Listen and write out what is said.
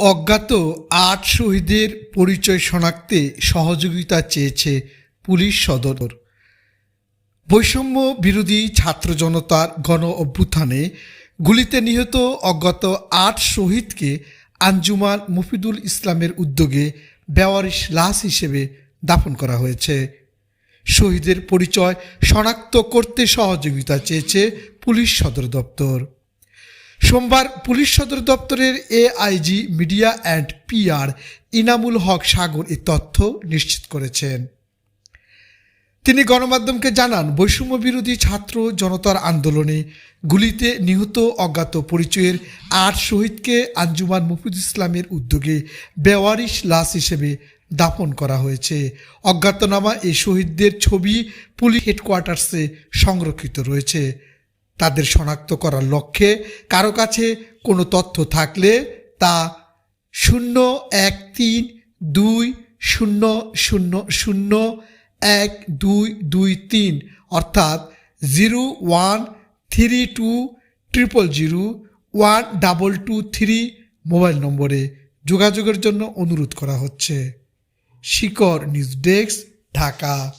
অজ্ঞাত ৮ শহীদের পরিচয় শনাক্তে সহযোগিতা চেয়েছে পুলিশ সদর। বৈষম্য বিরোধী ছাত্র জনতার গণ অভ্যুত্থানে গুলিতে নিহত অজ্ঞাত ৮ শহীদকে আঞ্জুমান মফিদুল ইসলামের উদ্যোগে বেওয়ারিশ লাশ হিসেবে দাফন করা হয়েছে। শহীদের পরিচয় শনাক্ত করতে সহযোগিতা চেয়েছে পুলিশ সদর দপ্তর। সোমবার পুলিশ সদর দপ্তরের AIG media and PR Inamul Haque Sagar এই তথ্য নিশ্চিত করেছেন। তিনি গণমাধ্যমকে জানান, বৈষম্য বিরোধী ছাত্র জনতার আন্দোলনে গুলিতে নিহত অজ্ঞাত পরিচয়ের ৮ শহীদকে আঞ্জুমান মফিদুল ইসলামের উদ্যোগে বেওয়ারিশ লাশ হিসেবে দাফন করা হয়েছে। অজ্ঞাতনামা এই শহীদদের ছবি পুলিশ হেডকোয়ার্টার্সে সংরক্ষিত রয়েছে। তাদের শনাক্ত করার লক্ষ্যে কারো কাছে কোনো তথ্য থাকলে তা 013200012223 অর্থাৎ 013200012223 মোবাইল নম্বরে যোগাযোগের জন্য অনুরোধ করা হচ্ছে। শিকর নিউজ ডেস্ক, ঢাকা।